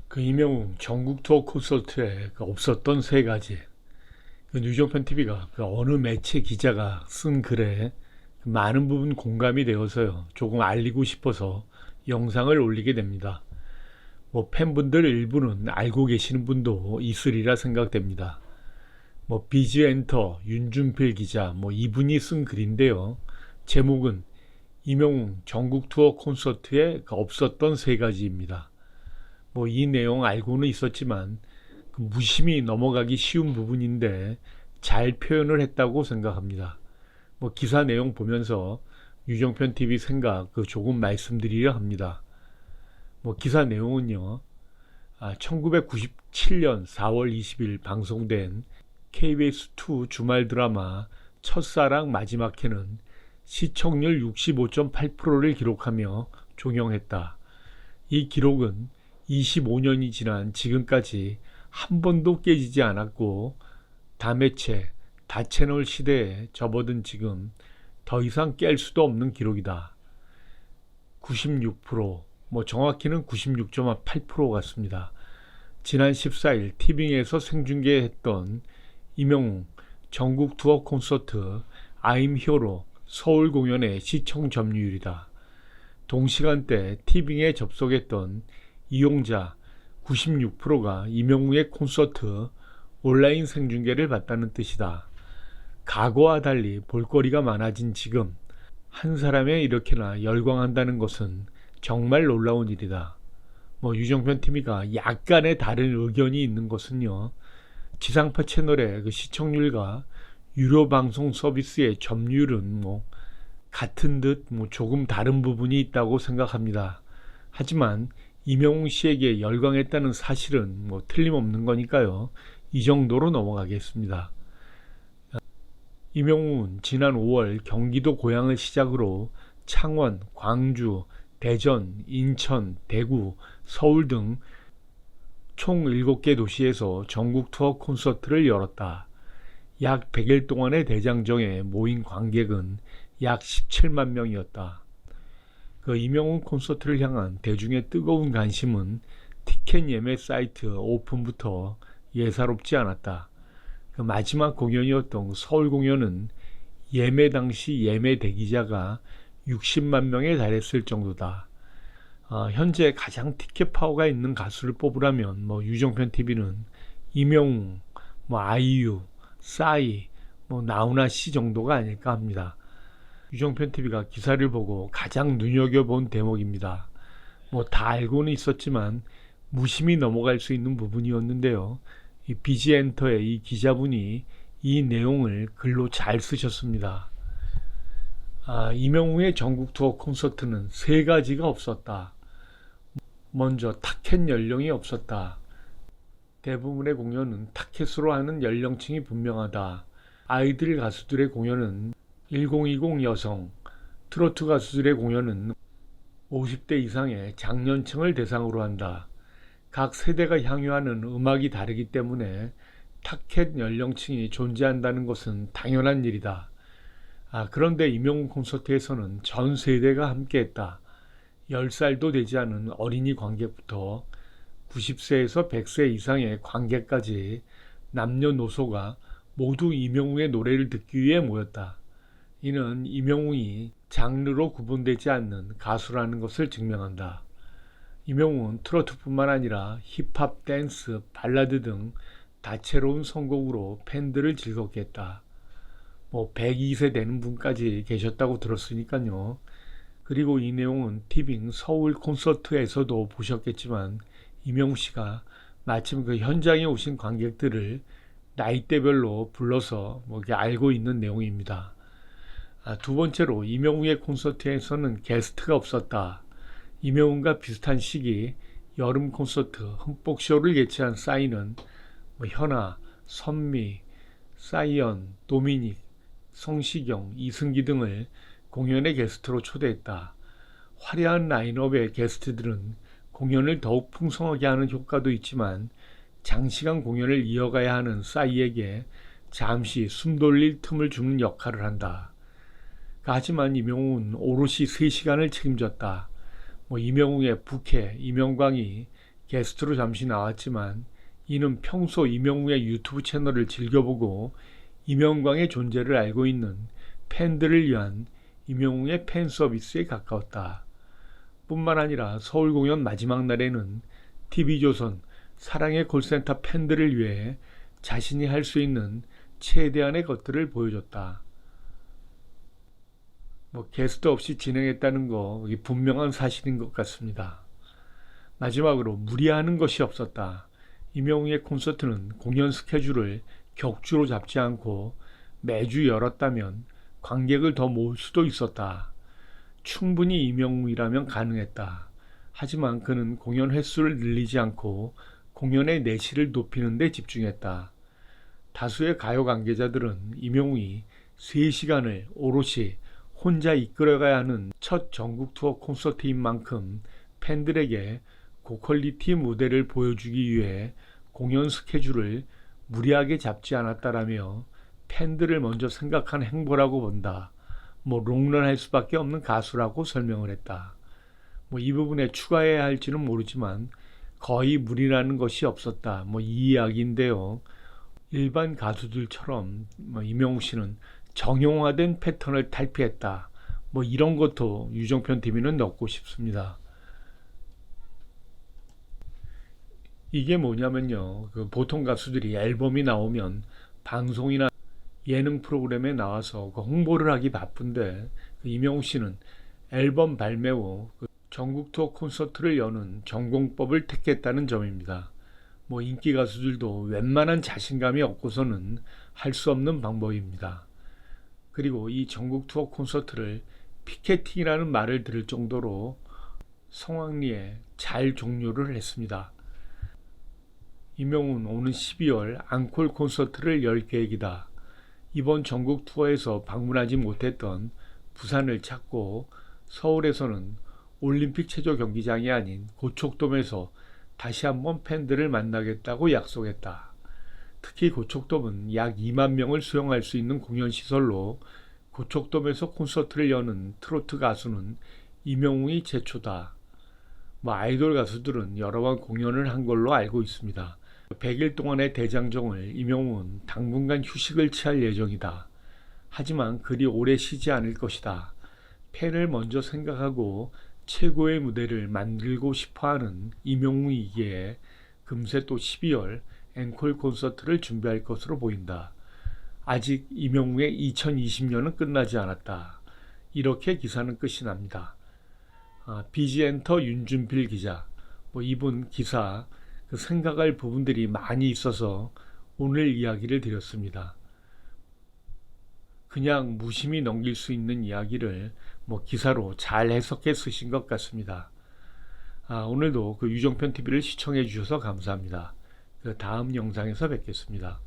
그 이명웅 전국 투어 콘서트에 없었던 세 가지. 그 뉴정편 TV가 그 어느 매체 기자가 쓴 글에 많은 부분 공감이 되어서요. 조금 알리고 싶어서 영상을 올리게 됩니다. 뭐 팬분들 일부는 알고 계시는 분도 있으리라 생각됩니다. 뭐 비즈엔터 윤준필 기자 뭐 이분이 쓴 글인데요. 제목은 이명웅 전국 투어 콘서트에 없었던 세 가지입니다. 뭐 이 내용 알고는 있었지만 그 무심히 넘어가기 쉬운 부분인데 잘 표현을 했다고 생각합니다. 뭐 기사 내용 보면서 유정편 TV 생각 조금 말씀드리려 합니다. 뭐 기사 내용은요. 1997년 4월 20일 방송된 KBS2 주말 드라마 첫사랑 마지막 회는 시청률 65.8%를 기록하며 종영했다. 이 기록은 25년이 지난 지금까지 한 번도 깨지지 않았고 다매체, 다채널 시대에 접어든 지금 더 이상 깰 수도 없는 기록이다. 96%, 뭐 정확히는 96.8% 같습니다. 지난 14일 티빙에서 생중계했던 이명웅 전국 투어 콘서트 I'm Hero 서울 공연의 시청 점유율이다. 동시간대 티빙에 접속했던 이용자 96%가 이명웅의 콘서트 온라인 생중계를 봤다는 뜻이다. 과거와 달리 볼거리가 많아진 지금 한 사람에 이렇게나 열광한다는 것은 정말 놀라운 일이다. 뭐 유정편 TV가 약간의 다른 의견이 있는 것은요. 지상파 채널의 시청률과 유료 방송 서비스의 점유율은 뭐 같은 듯 뭐 조금 다른 부분이 있다고 생각합니다. 하지만 이명웅 씨에게 열광했다는 사실은 뭐 틀림없는 거니까요. 이 정도로 넘어가겠습니다. 이명웅은 지난 5월 경기도 고향을 시작으로 창원, 광주, 대전, 인천, 대구, 서울 등 총 7개 도시에서 전국 투어 콘서트를 열었다. 약 100일 동안의 대장정에 모인 관객은 약 17만 명이었다. 그 이명웅 콘서트를 향한 대중의 뜨거운 관심은 티켓 예매 사이트 오픈부터 예사롭지 않았다. 그 마지막 공연이었던 서울 공연은 예매 당시 예매 대기자가 60만 명에 달했을 정도다. 현재 가장 티켓 파워가 있는 가수를 뽑으라면 뭐 유정편 TV는 이명웅, 뭐 아이유, 싸이, 뭐 나훈아 씨 정도가 아닐까 합니다. 유정편 TV가 기사를 보고 가장 눈여겨본 대목입니다. 뭐 다 알고는 있었지만 무심히 넘어갈 수 있는 부분이었는데요. 이 비지엔터의 이 기자분이 이 내용을 글로 잘 쓰셨습니다. 이명웅의 전국 투어 콘서트는 세 가지가 없었다. 먼저 타켓 연령이 없었다. 대부분의 공연은 타켓으로 하는 연령층이 분명하다. 아이들 가수들의 공연은 1020 여성, 트로트 가수들의 공연은 50대 이상의 장년층을 대상으로 한다. 각 세대가 향유하는 음악이 다르기 때문에 타켓 연령층이 존재한다는 것은 당연한 일이다. 그런데 이명웅 콘서트에서는 전 세대가 함께했다. 10살도 되지 않은 어린이 관객부터 90세에서 100세 이상의 관객까지 남녀노소가 모두 이명웅의 노래를 듣기 위해 모였다. 이는 이명웅이 장르로 구분되지 않는 가수라는 것을 증명한다. 이명웅은 트로트뿐만 아니라 힙합, 댄스, 발라드 등 다채로운 선곡으로 팬들을 즐겁게 했다. 뭐 102세 되는 분까지 계셨다고 들었으니까요. 그리고 이 내용은 티빙 서울 콘서트에서도 보셨겠지만 이명웅 씨가 마침 그 현장에 오신 관객들을 나이대별로 불러서 뭐 알고 있는 내용입니다. 두 번째로 이명웅의 콘서트에서는 게스트가 없었다. 이명웅과 비슷한 시기 여름 콘서트 흠뻑쇼를 개최한 싸이는 뭐 현아, 선미, 싸이언, 도미닉, 성시경, 이승기 등을 공연의 게스트로 초대했다. 화려한 라인업의 게스트들은 공연을 더욱 풍성하게 하는 효과도 있지만 장시간 공연을 이어가야 하는 싸이에게 잠시 숨 돌릴 틈을 주는 역할을 한다. 하지만 이명웅은 오롯이 3시간을 책임졌다. 이명웅의 부캐 이명광이 게스트로 잠시 나왔지만 이는 평소 이명웅의 유튜브 채널을 즐겨보고 이명광의 존재를 알고 있는 팬들을 위한 이명웅의 팬 서비스에 가까웠다. 뿐만 아니라 서울 공연 마지막 날에는 TV조선 사랑의 콜센터 팬들을 위해 자신이 할 수 있는 최대한의 것들을 보여줬다. 게스트 없이 진행했다는 거 분명한 사실인 것 같습니다. 마지막으로 무리하는 것이 없었다. 이명웅의 콘서트는 공연 스케줄을 격주로 잡지 않고 매주 열었다면 관객을 더 모을 수도 있었다. 충분히 이명웅이라면 가능했다. 하지만 그는 공연 횟수를 늘리지 않고 공연의 내실을 높이는 데 집중했다. 다수의 가요 관계자들은 이명웅이 3시간을 오롯이 혼자 이끌어가야 하는 첫 전국 투어 콘서트인 만큼 팬들에게 고퀄리티 무대를 보여주기 위해 공연 스케줄을 무리하게 잡지 않았다라며 팬들을 먼저 생각한 행보라고 본다. 롱런할 수밖에 없는 가수라고 설명을 했다. 이 부분에 추가해야 할지는 모르지만 거의 무리라는 것이 없었다. 이 이야기인데요. 일반 가수들처럼 이명웅 씨는 정형화된 패턴을 탈피했다. 이런 것도 유정편 TV는 넣고 싶습니다. 이게 뭐냐면요. 보통 가수들이 앨범이 나오면 방송이나 예능 프로그램에 나와서 홍보를 하기 바쁜데 이명웅 씨는 앨범 발매 후 전국 투어 콘서트를 여는 전공법을 택했다는 점입니다. 인기 가수들도 웬만한 자신감이 없고서는 할 수 없는 방법입니다. 그리고 이 전국 투어 콘서트를 피케팅이라는 말을 들을 정도로 성황리에 잘 종료를 했습니다. 이명웅은 오는 12월 앙콜 콘서트를 열 계획이다. 이번 전국 투어에서 방문하지 못했던 부산을 찾고 서울에서는 올림픽 체조 경기장이 아닌 고척돔에서 다시 한번 팬들을 만나겠다고 약속했다. 특히 고척돔은 약 2만 명을 수용할 수 있는 공연시설로 고척돔에서 콘서트를 여는 트로트 가수는 이명웅이 최초다. 아이돌 가수들은 여러 번 공연을 한 걸로 알고 있습니다. 100일 동안의 대장정을 이명웅은 당분간 휴식을 취할 예정이다. 하지만 그리 오래 쉬지 않을 것이다. 팬을 먼저 생각하고 최고의 무대를 만들고 싶어하는 이명웅이기에 금세 또 12월 앵콜 콘서트를 준비할 것으로 보인다. 아직 이명웅의 2020년은 끝나지 않았다. 이렇게 기사는 끝이 납니다. BG엔터 윤준필 기자, 이분 기사 생각할 부분들이 많이 있어서 오늘 이야기를 드렸습니다. 그냥 무심히 넘길 수 있는 이야기를 기사로 잘 해석해 쓰신 것 같습니다. 오늘도 유정편 TV를 시청해 주셔서 감사합니다. 다음 영상에서 뵙겠습니다.